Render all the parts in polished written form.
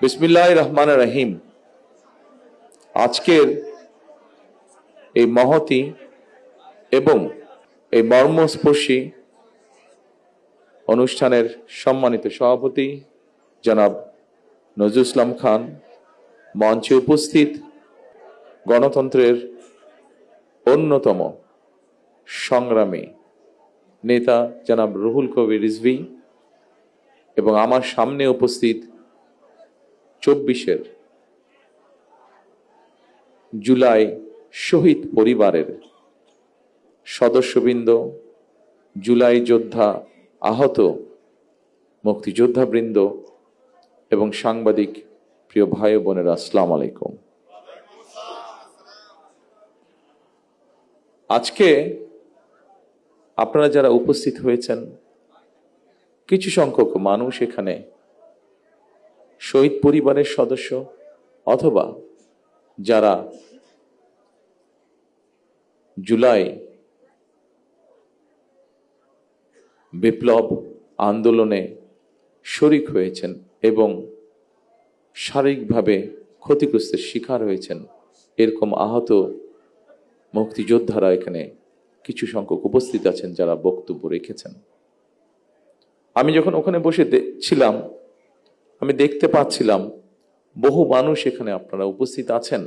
বিসমিল্লাহির রহমানির রহিম। আজকের এই মহতি এবং এই মর্মস্পর্শী অনুষ্ঠানের সম্মানিত সভাপতি জনাব নজরুল ইসলাম খান, মঞ্চে উপস্থিত গণতন্ত্রের অন্যতম সংগ্রামী নেতা জনাব রুহুল কবির রিজভী এবং আমার সামনে উপস্থিত 24-এর জুলাই শহীদ পরিবারের সদস্যবৃন্দ, জুলাই যোদ্ধা আহত মুক্তিযোদ্ধাবৃন্দ এবং সাংবাদিক প্রিয় ভাই ও বোনেরা, আসসালামু আলাইকুম। আজকে আপনারা যারা উপস্থিত হয়েছেন, কিছু সংখ্যক মানুষ এখানে শহীদ পরিবারের সদস্য অথবা যারা জুলাই বিপ্লব আন্দোলনে শরিক হয়েছেন এবং শারীরিকভাবে ক্ষতিগ্রস্তের শিকার হয়েছেন, এরকম আহত মুক্তিযোদ্ধারা এখানে কিছু সংখ্যক উপস্থিত আছেন যারা বক্তব্য রেখেছেন। আমি যখন ওখানে বসে ছিলাম, আমি দেখতে পাচ্ছিলাম বহু মানুষ এখানে আপনারা উপস্থিত আছেন,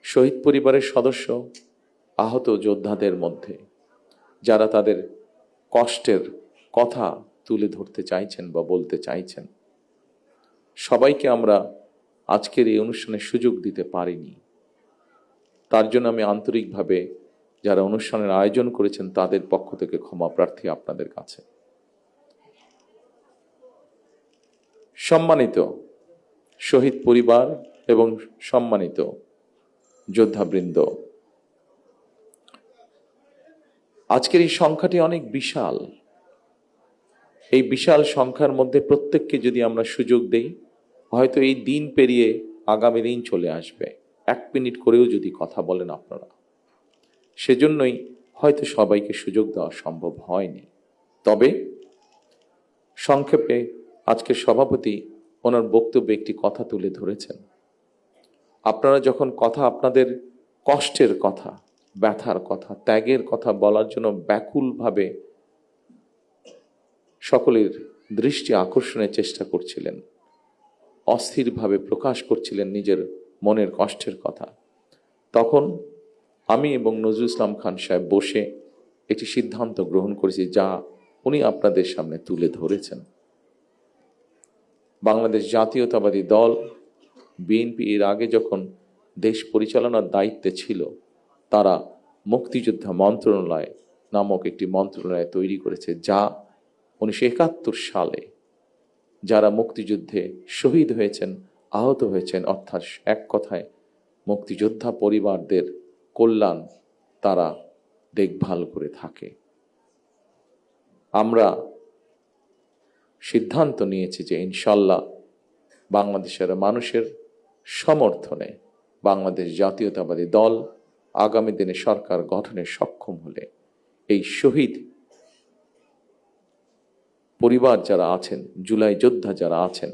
শহীদ পরিবারের সদস্য আহত যোদ্ধাদের মধ্যে যারা তাদের কষ্টের কথা তুলে ধরতে চাইছেন বা বলতে চাইছেন। সবাইকে আমরা আজকের এই অনুষ্ঠানের সুযোগ দিতে পারিনি, তার জন্য আমি আন্তরিকভাবে যারা অনুষ্ঠানের আয়োজন করেছেন তাদের পক্ষ থেকে ক্ষমা প্রার্থী আপনাদের কাছে। সম্মানিত শহীদ পরিবার এবং সম্মানিত যোদ্ধাবৃন্দ, আজকের এই সংখ্যাটি অনেক বিশাল। এই বিশাল সংখ্যার মধ্যে প্রত্যেককে যদি আমরা সুযোগ দেই, হয়তো এই দিন পেরিয়ে আগামী দিন চলে আসবে। 1 মিনিট করেও যদি কথা বলেন আপনারা, সেজন্যই হয়তো সবাইকে সুযোগ দেওয়া সম্ভব হয়নি। তবে সংক্ষেপে আজকের সভাপতি ওনার বক্তব্যে একটি কথা তুলে ধরেছেন। আপনারা যখন কথা, আপনাদের কষ্টের কথা, ব্যথার কথা, ত্যাগের কথা বলার জন্য ব্যাকুলভাবে সকলের দৃষ্টি আকর্ষণের চেষ্টা করছিলেন, অস্থিরভাবে প্রকাশ করছিলেন নিজের মনের কষ্টের কথা, তখন আমি এবং নজরুল ইসলাম খান সাহেব বসে একটি সিদ্ধান্ত গ্রহণ করেছি যা উনি আপনাদের সামনে তুলে ধরেছেন। বাংলাদেশ জাতীয়তাবাদী দল বিএনপি এর আগে যখন দেশ পরিচালনার দায়িত্বে ছিল, তারা মুক্তিযোদ্ধা মন্ত্রণালয় নামক একটি মন্ত্রণালয় তৈরি করেছে, যা 1971 সালে যারা মুক্তিযুদ্ধে শহীদ হয়েছেন, আহত হয়েছেন, অর্থাৎ এক কথায় মুক্তিযোদ্ধা পরিবারদের কল্যাণ তারা দেখভাল করে থাকে। আমরা সিদ্ধান্ত নিয়েছি যে ইনশাল্লাহ বাংলাদেশের মানুষের সমর্থনে বাংলাদেশ জাতীয়তাবাদী দল আগামী দিনে সরকার গঠনে সক্ষম হলে এই শহীদ পরিবার যারা আছেন, জুলাই যোদ্ধা যারা আছেন,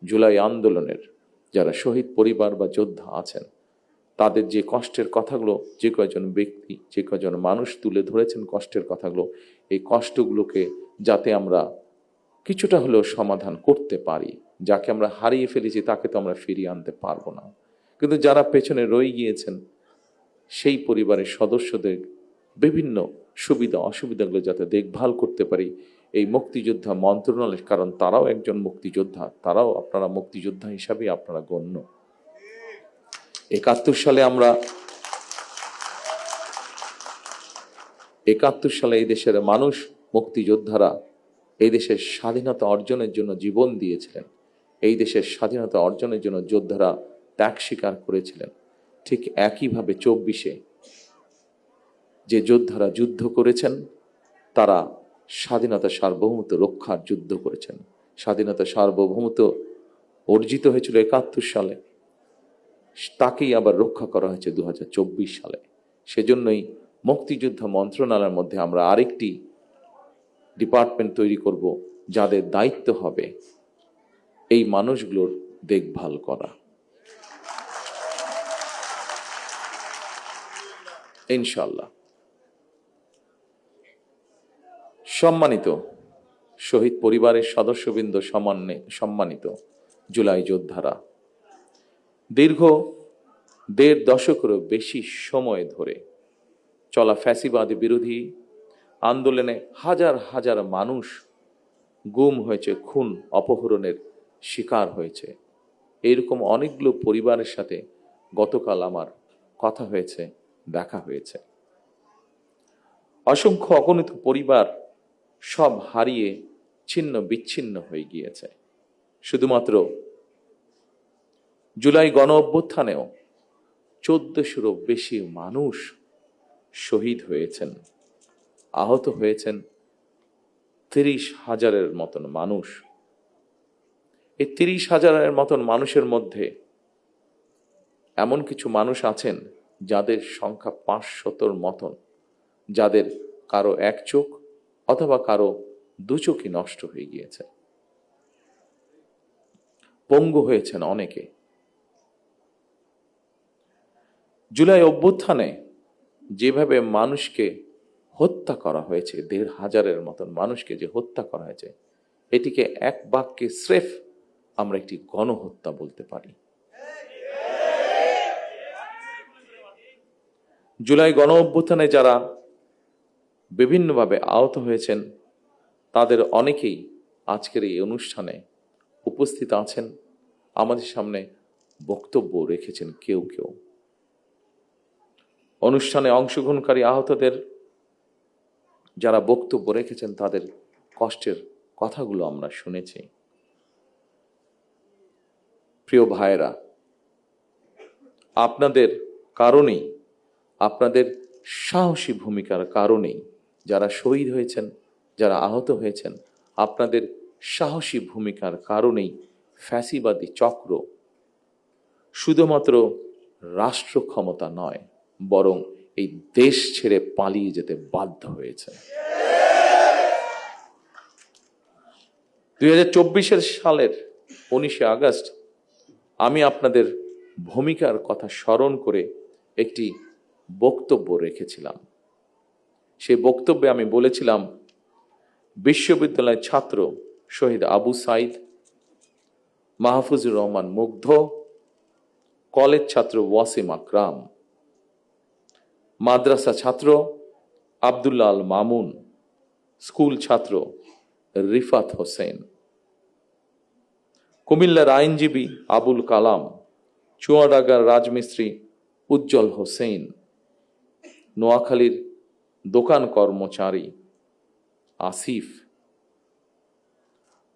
জুলাই আন্দোলনের যারা শহীদ পরিবার বা যোদ্ধা আছেন, তাদের যে কষ্টের কথাগুলো যে কয়জন ব্যক্তি, যে কয়জন মানুষ তুলে ধরেছেন কষ্টের কথাগুলো, এই কষ্টগুলোকে যাতে আমরা কিছুটা হলেও সমাধান করতে পারি। যাকে আমরা হারিয়ে ফেলেছি তাকে তো আমরা ফিরিয়ে আনতে পারবো না, কিন্তু যারা পেছনে রয়ে গিয়েছেন সেই পরিবারের সদস্যদের বিভিন্ন সুবিধা অসুবিধাগুলো যাতে দেখভাল করতে পারি এই মুক্তিযোদ্ধা মন্ত্রণালয়, কারণ তারাও একজন মুক্তিযোদ্ধা, তারাও আপনারা মুক্তিযোদ্ধা হিসাবে আপনারা গণ্য। 71 সালে এই দেশের মানুষ, মুক্তিযোদ্ধারা এই দেশের স্বাধীনতা অর্জনের জন্য জীবন দিয়েছিলেন, এই দেশের স্বাধীনতা অর্জনের জন্য যোদ্ধারা ত্যাগ স্বীকার করেছিলেন। ঠিক একইভাবে 24-এ যে যোদ্ধারা যুদ্ধ করেছেন, তারা স্বাধীনতা সার্বভৌমত্ব রক্ষার যুদ্ধ করেছেন। স্বাধীনতা সার্বভৌমত্ব অর্জিত হয়েছিল 71 সালে, তাকেই আবার রক্ষা করা হয়েছে 2024 সালে। সেজন্যই মুক্তিযোদ্ধা মন্ত্রণালয়ের মধ্যে আমরা আরেকটি ডিপার্টমেন্ট তৈরি করব, যাদের দায়িত্ব হবে এই মানুষগুলোর দেখভাল করা। ইনশাআল্লাহ। সম্মানিত শহীদ পরিবারের সদস্যবৃন্দ, সম্মানিত জুলাই যোদ্ধারা, দীর্ঘ ১.৫ দশকেরও বেশি সময় ধরে চলা ফ্যাসিবাদ বিরোধী আন্দোলনে হাজার হাজার মানুষ গুম হয়েছে, খুন অপহরণের শিকার হয়েছে। এইরকম অনেকগুলো পরিবারের সাথে গতকাল আমার কথা হয়েছে, দেখা হয়েছে। অসংখ্য অগণিত পরিবার সব হারিয়ে ছিন্ন বিচ্ছিন্ন হয়ে গিয়েছে। শুধুমাত্র জুলাই গণ অভ্যুত্থানেও ১৪০০রও বেশি মানুষ শহীদ হয়েছেন, আহত হয়েছেন ৩০,০০০-এর মতন মানুষ। এই ৩০,০০০-এর মতন মানুষের মধ্যে এমন কিছু মানুষ আছেন যাদের সংখ্যা ৫০০-র মতন, যাদের কারো এক চোখ অথবা কারো দু চোখই নষ্ট হয়ে গিয়েছে। পঙ্গু হয়েছেন অনেকে। জুলাই অভ্যুত্থানে যেভাবে মানুষকে হত্যা করা হয়েছে, ১৫০০-এর মতন মানুষকে যে হত্যা করা হয়েছে, এটিকে এক বাক্যে স্রেফ আমরা একটি গণহত্যা বলতে পারি। জুলাই গণ অভ্যুত্থানে যারা বিভিন্নভাবে আহত হয়েছেন তাদের অনেকেই আজকের এই অনুষ্ঠানে উপস্থিত আছেন, আমাদের সামনে বক্তব্য রেখেছেন কেউ কেউ। অনুষ্ঠানে অংশগ্রহণকারী আহতদের যারা বক্তব্য রেখেছেন তাদের কষ্টের কথাগুলো আমরা শুনেছি। প্রিয় ভাইরা, আপনাদের কারণেই, আপনাদের সাহসী ভূমিকার কারণেই যারা শহীদ হয়েছেন, যারা আহত হয়েছেন, আপনাদের সাহসী ভূমিকার কারণেই ফ্যাসিবাদী চক্র শুধুমাত্র রাষ্ট্র ক্ষমতা নয়, বরং এই দেশ ছেড়ে পালিয়ে যেতে বাধ্য হয়েছে। ২০২৪ সালের ১৯ আগস্ট আমি আপনাদের ভূমিকার কথা স্মরণ করে একটি বক্তব্য রেখেছিলাম। সেই বক্তব্যে আমি বলেছিলাম, বিশ্ববিদ্যালয়ের ছাত্র শহীদ আবু সাইদ, মাহফুজুর রহমান মুগ্ধ, কলেজ ছাত্র ওয়াসিম আকরাম, মাদ্রাসা ছাত্র আব্দুল্লাহ আল মামুন, স্কুল ছাত্র রিফাত হোসেন, কুমিল্লার আইনজীবী আবুল কালাম, চুয়াডাঙ্গার রাজমিস্ত্রি উজ্জ্বল হোসেন, নোয়াখালীর দোকান কর্মচারী আসিফ,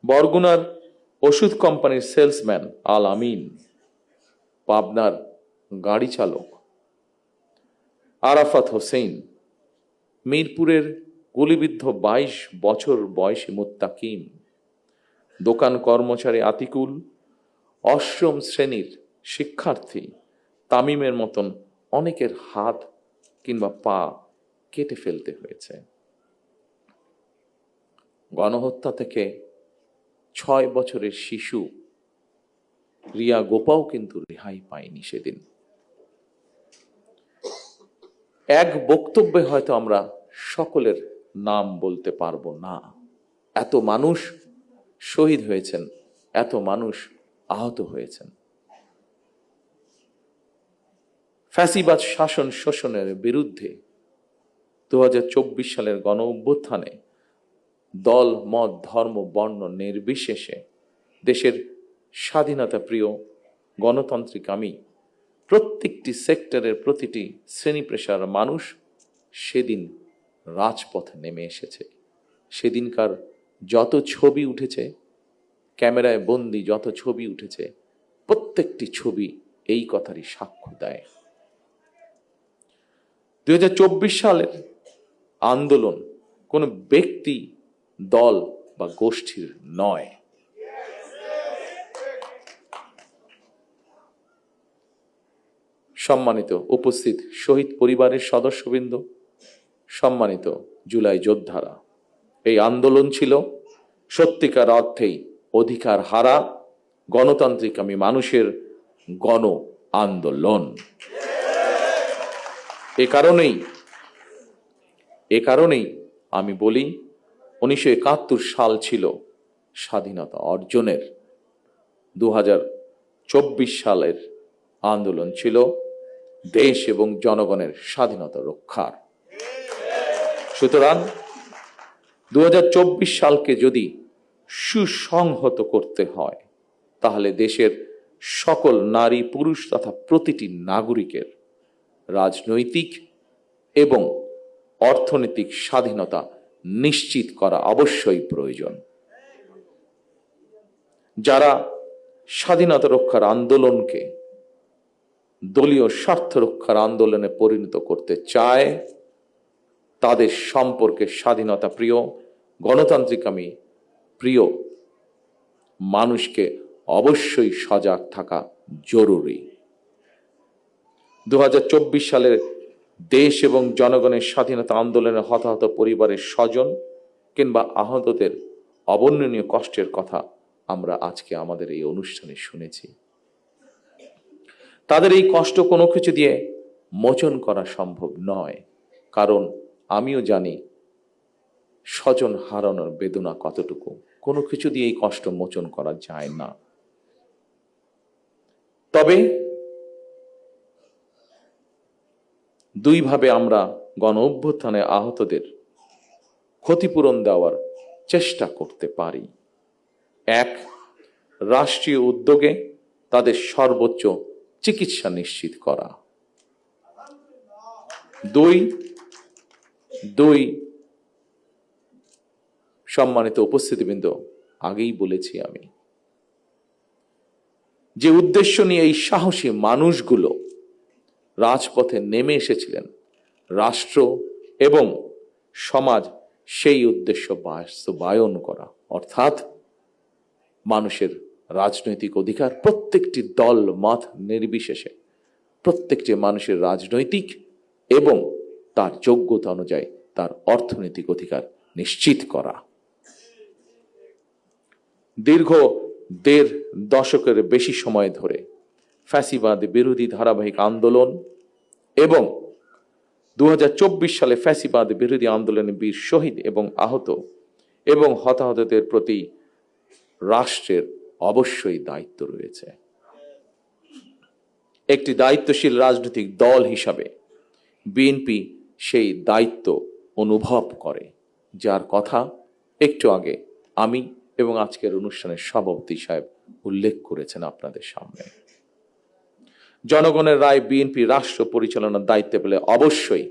বরগুনার ওষুধ কোম্পানির সেলসম্যান আল আমিন, পাবনার গাড়ি চালক আরাফাত হোসেন, মিরপুরের গুলিবিদ্ধ ২২ বছর বয়সী মুত্তাকিম, দোকান কর্মচারী আতিকুল, অষ্টম শ্রেণীর শিক্ষার্থী তামিমের মতন অনেকের হাত কিংবা পা কেটে ফেলতে হয়েছে। গণহত্যা থেকে ৬ বছরের শিশু রিয়া গোপাও কিন্তু রেহাই পায়নি সেদিন। এক বক্তব্যে হয়তো আমরা সকলের নাম বলতে পারবো না। এত মানুষ শহীদ হয়েছেন, এত মানুষ আহত হয়েছেন। ফ্যাসিবাদ শাসন শোষণের বিরুদ্ধে ২০২৪ সালের গণ অভ্যুত্থানে দল, মত, ধর্ম, বর্ণ নির্বিশেষে দেশের স্বাধীনতা প্রিয়, গণতান্ত্রিকামী প্রত্যেকটি সেক্টরের প্রতিটি শ্রেণী পেশার মানুষ সেদিন রাজপথে নেমে এসেছে। সেদিনকার যত ছবি উঠেছে, ক্যামেরায় বন্দি যত ছবি উঠেছে, প্রত্যেকটি ছবি এই কথারই সাক্ষ্য দেয়। ২০২৪ সালের আন্দোলন কোনো ব্যক্তি, দল বা গোষ্ঠীর নয়। সম্মানিত উপস্থিত শহীদ পরিবারের সদস্যবৃন্দ, সম্মানিত জুলাই যোদ্ধারা, এই আন্দোলন ছিল সত্যিকার অর্থেই অধিকার হারা গণতান্ত্রিক আমি মানুষের গণ আন্দোলন। এ কারণেই আমি বলি 1971 সাল ছিল স্বাধীনতা অর্জনের, 2024 সালের আন্দোলন ছিল দেশ এবং জনগণের স্বাধীনতা রক্ষার। সুতরাং 2024 সালকে যদি সুসংহত করতে হয়, তাহলে দেশের সকল নারী পুরুষ তথা প্রতিটি নাগরিকের রাজনৈতিক এবং অর্থনৈতিক স্বাধীনতা নিশ্চিত করা অবশ্যই প্রয়োজন। যারা স্বাধীনতা রক্ষার আন্দোলনকে দলীয় স্বার্থ রক্ষার আন্দোলনে পরিণত করতে চায়, তাদের সম্পর্কে স্বাধীনতা প্রিয়, গণতান্ত্রিকামী প্রিয় মানুষকে অবশ্যই সজাগ থাকা জরুরি। 2024 সালের দেশ এবং জনগণের স্বাধীনতা আন্দোলনে হতাহত পরিবারের স্বজন কিংবা আহতদের অবর্ণনীয় কষ্টের কথা আমরা আজকে আমাদের এই অনুষ্ঠানে শুনেছি। তাদের এই কষ্ট কোনো কিছু দিয়ে মোচন করা সম্ভব নয়, কারণ আমিও জানি স্বজন হারানোর বেদনা কতটুকু। কোনো কিছু দিয়ে এই কষ্ট মোচন করা যায় না। তবে দুইভাবে আমরা গণ অভ্যুত্থানে আহতদের ক্ষতিপূরণ দেওয়ার চেষ্টা করতে পারি। এক, রাষ্ট্রীয় উদ্যোগে তাদের সর্বোচ্চ চিকিৎসা নিশ্চিত করা। দুই, সম্মানিত উপস্থিতিবৃন্দ, আগেই বলেছি আমি যে উদ্দেশ্য নিয়ে এই সাহসী মানুষগুলো রাজপথে নেমে এসেছিলেন, রাষ্ট্র এবং সমাজ সেই উদ্দেশ্য বাস্তবায়ন করা, অর্থাৎ মানুষের রাজনৈতিক অধিকার, প্রত্যেকটি দল মত নির্বিশেষে প্রত্যেকটি মানুষের রাজনৈতিক এবং তার যোগ্যতা অনুযায়ী তার অর্থনৈতিক অধিকার নিশ্চিত করা। দীর্ঘ 1.5 দশকের বেশি সময় ধরে ফ্যাসিবাদ বিরোধী ধারাবাহিক আন্দোলন এবং 2024 সালে ফ্যাসিবাদ বিরোধী আন্দোলনে বীর শহীদ এবং আহত এবং হতাহতদের প্রতি রাষ্ট্রের অবশ্যই দায়িত্ব রয়েছে। একটি দায়িত্বশীল রাজনৈতিক দল হিসাবে বিএনপি সেই দায়িত্ব অনুভব করে, যার কথা একটু আগে আমি এবং আজকের অনুষ্ঠানের সভাপতি সাহেব উল্লেখ করেছেন আপনাদের সামনে। জনগণের রায় বিএনপি রাষ্ট্র পরিচালনার দায়িত্বে পেলে অবশ্যই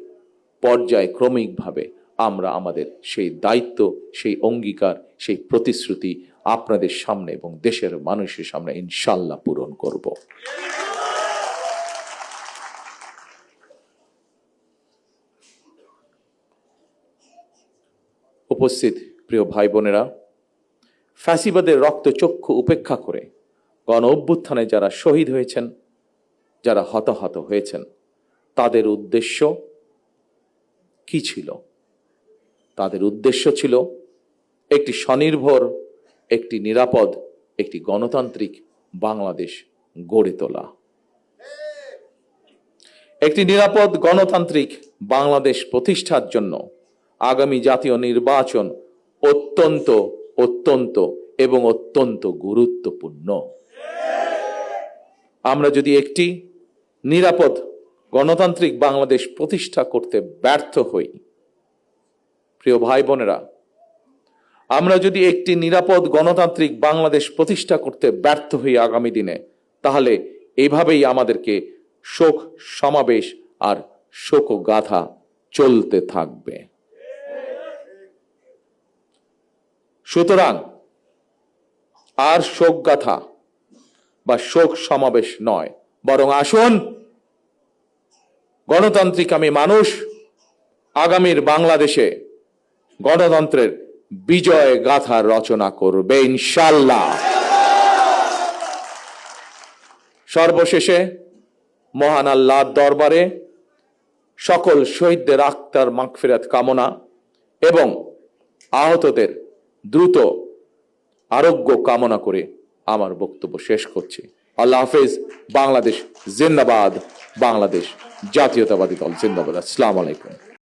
পর্যায়ক্রমিকভাবে আমরা আমাদের সেই দায়িত্ব, সেই অঙ্গীকার, সেই প্রতিশ্রুতি আপনাদের সামনে এবং দেশের মানুষের সামনে ইনশাআল্লাহ পূরণ করব। উপস্থিত প্রিয় ভাই বোনেরা, ফ্যাসিবাদের রক্তচক্ষু উপেক্ষা করে গণ অভ্যুত্থানে যারা শহীদ হয়েছেন, যারা হতাহত হয়েছেন, তাদের উদ্দেশ্য কি ছিল? তাদের উদ্দেশ্য ছিল একটি স্বনির্ভর, একটি নিরাপদ, একটি গণতান্ত্রিক বাংলাদেশ গড়ে তোলা। একটি নিরাপদ গণতান্ত্রিক বাংলাদেশ প্রতিষ্ঠার জন্য আগামী জাতীয় নির্বাচন অত্যন্ত অত্যন্ত এবং অত্যন্ত গুরুত্বপূর্ণ। আমরা যদি একটি নিরাপদ গণতান্ত্রিক বাংলাদেশ প্রতিষ্ঠা করতে ব্যর্থ হই, প্রিয় ভাই বোনেরা, আমরা যদি একটি নিরাপদ গণতান্ত্রিক বাংলাদেশ প্রতিষ্ঠা করতে ব্যর্থ হই আগামী দিনে, তাহলে এইভাবেই আমাদেরকে শোক সমাবেশ আর শোকগাথা চলতে থাকবে। সুতরাং আর শোকগাথা বা শোক সমাবেশ নয়, বরং আসুন গণতান্ত্রিক আমি মানুষ আগামীর বাংলাদেশে গণতন্ত্রের বিজয় গাথা রচনা করবে ইনশাআল্লাহ। সর্বশেষে মহান আল্লাহর দরবারে সকল শহীদদের আত্মার মাগফিরাত কামনা এবং আহতদের দ্রুত আরোগ্য কামনা করে আমার বক্তব্য শেষ করছি। আল্লাহ হাফেজ। বাংলাদেশ জিন্দাবাদ। বাংলাদেশ জাতীয়তাবাদী দল জিন্দাবাদ। আসসালামু আলাইকুম।